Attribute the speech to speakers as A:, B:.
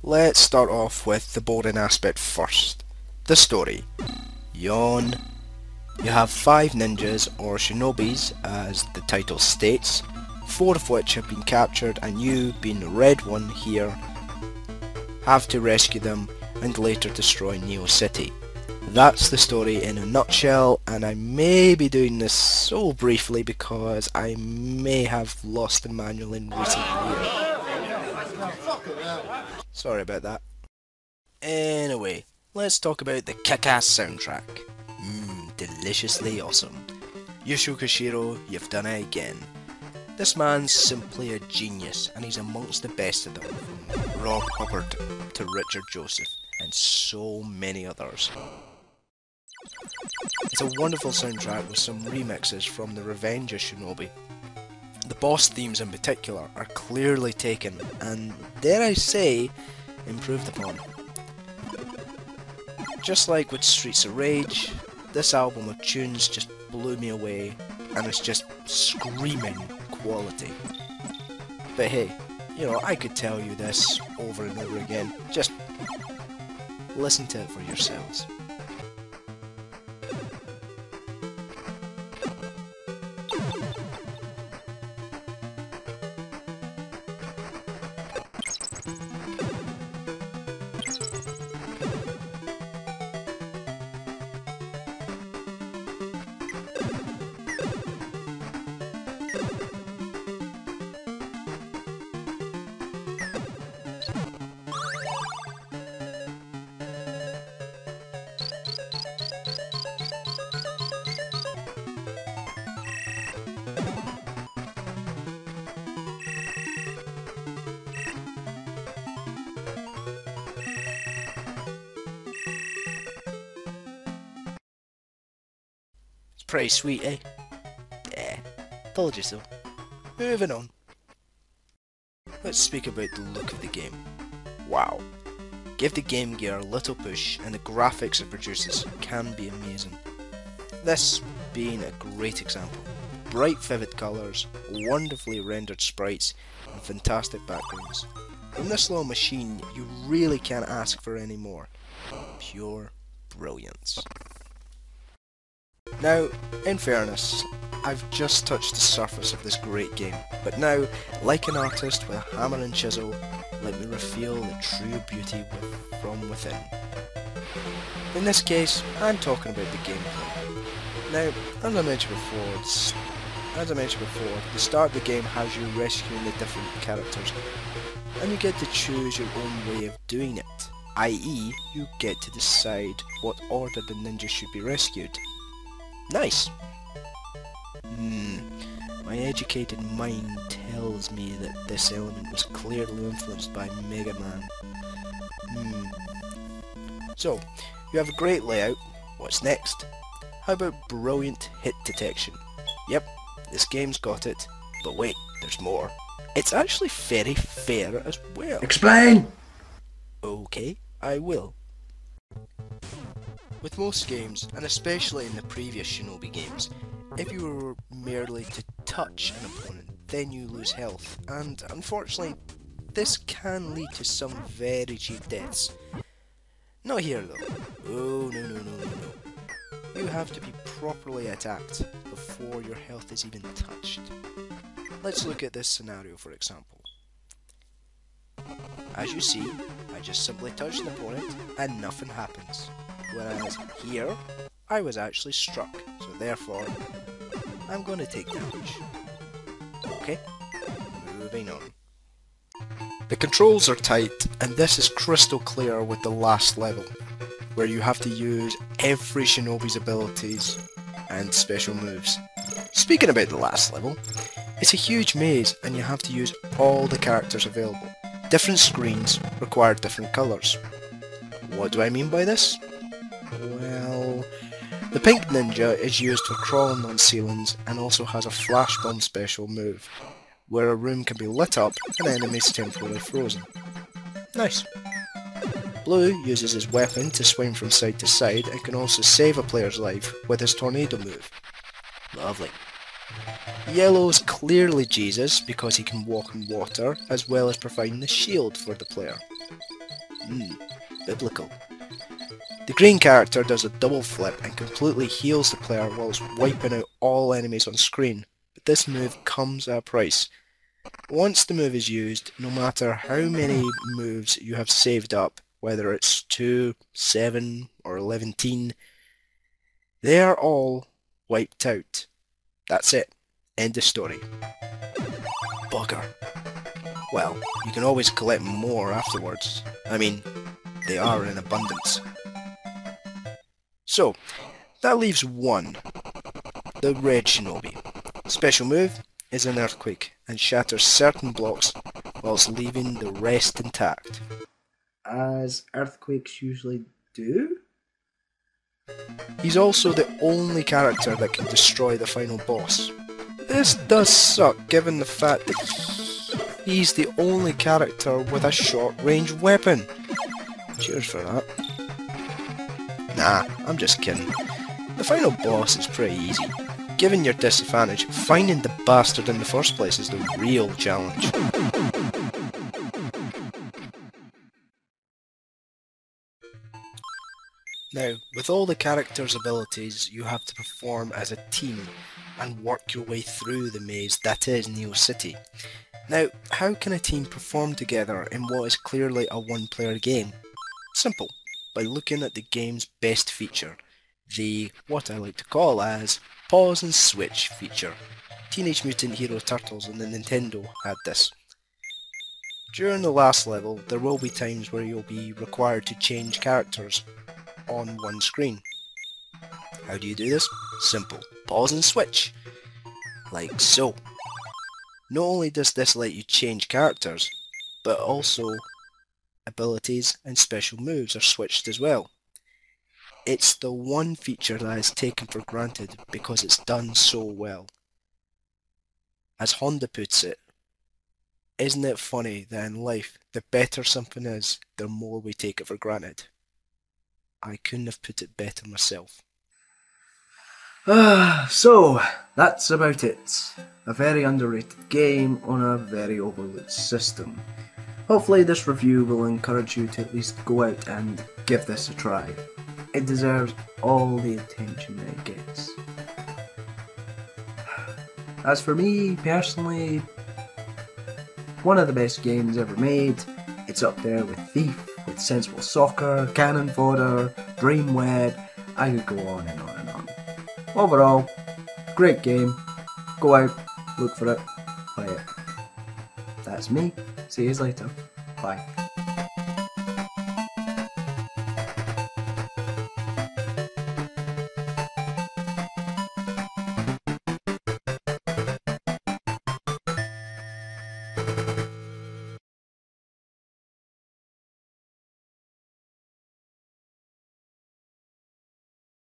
A: Let's start off with the boring aspect first. The story. Yawn. You have 5 ninjas, or shinobis as the title states, 4 of which have been captured and you, being the red one here, have to rescue them and later destroy Neo City. That's the story in a nutshell, and I may be doing this so briefly because I may have lost the manual in recent years. Sorry about that. Anyway, let's talk about the kick-ass soundtrack. Deliciously awesome. Yusho Koshiro, you've done it again. This man's simply a genius, and he's amongst the best of them, from Rob Hubbard to Richard Joseph, and so many others. It's a wonderful soundtrack with some remixes from the Revenge of Shinobi. The boss themes in particular are clearly taken and, dare I say, improved upon. Just like with Streets of Rage, this album of tunes just blew me away, and it's just screaming quality. But hey, I could tell you this over and over again. Just listen to it for yourselves. Pretty sweet, eh? Yeah, told you so. Moving on. Let's speak about the look of the game. Wow. Give the Game Gear a little push and the graphics it produces can be amazing. This being a great example. Bright vivid colours, wonderfully rendered sprites and fantastic backgrounds. From this little machine you really can't ask for any more. Pure brilliance. Now, in fairness, I've just touched the surface of this great game, but now, like an artist with a hammer and chisel, let me reveal the true beauty from within. In this case, I'm talking about the gameplay. Now, as I mentioned before, the start of the game has you rescuing the different characters, and you get to choose your own way of doing it, i.e., you get to decide what order the ninjas should be rescued. Nice! My educated mind tells me that this element was clearly influenced by Mega Man. So, you have a great layout. What's next? How about brilliant hit detection? Yep, this game's got it. But wait, there's more. It's actually very fair as well.
B: Explain!
A: Okay, I will. With most games, and especially in the previous Shinobi games, if you were merely to touch an opponent, then you lose health, and unfortunately, this can lead to some very cheap deaths. Not here though. Oh no. You have to be properly attacked before your health is even touched. Let's look at this scenario for example. As you see, I just simply touch an opponent and nothing happens. Whereas here, I was actually struck, so therefore, I'm going to take damage. Okay, moving on. The controls are tight, and this is crystal clear with the last level, where you have to use every shinobi's abilities and special moves. Speaking about the last level, it's a huge maze and you have to use all the characters available. Different screens require different colours. What do I mean by this? Well, the pink ninja is used for crawling on ceilings and also has a flash bomb special move, where a room can be lit up and enemies temporarily frozen. Nice. Blue uses his weapon to swing from side to side and can also save a player's life with his tornado move. Lovely. Yellow is clearly Jesus because he can walk on water as well as providing the shield for the player. Biblical. The green character does a double flip and completely heals the player whilst wiping out all enemies on screen, but this move comes at a price. Once the move is used, no matter how many moves you have saved up, whether it's 2, 7 or 11, they are all wiped out. That's it. End of story. Bugger. Well, you can always collect more afterwards. I mean, they are in abundance. So, that leaves one. The red Shinobi. Special move is an earthquake and shatters certain blocks whilst leaving the rest intact. As earthquakes usually do? He's also the only character that can destroy the final boss. This does suck given the fact that he's the only character with a short-range weapon. Cheers for that. Nah, I'm just kidding. The final boss is pretty easy. Given your disadvantage, finding the bastard in the first place is the real challenge. Now, with all the characters' abilities, you have to perform as a team and work your way through the maze that is Neo City. Now, how can a team perform together in what is clearly a one-player game? Simple, by looking at the game's best feature, the, what I like to call as, pause and switch feature. Teenage Mutant Hero Turtles on the Nintendo had this. During the last level, there will be times where you'll be required to change characters on one screen. How do you do this? Simple. Pause and switch. Like so. Not only does this let you change characters, but also abilities and special moves are switched as well. It's the one feature that is taken for granted because it's done so well. As Honda puts it, isn't it funny that in life, the better something is, the more we take it for granted? I couldn't have put it better myself. So, that's about it. A very underrated game on a very overlooked system. Hopefully this review will encourage you to at least go out and give this a try. It deserves all the attention that it gets. As for me, personally, one of the best games ever made. It's up there with Thief, with Sensible Soccer, Cannon Fodder, Dream Web. I could go on and on and on. Overall, great game. Go out, look for it, play it. That's me. See you later. Bye.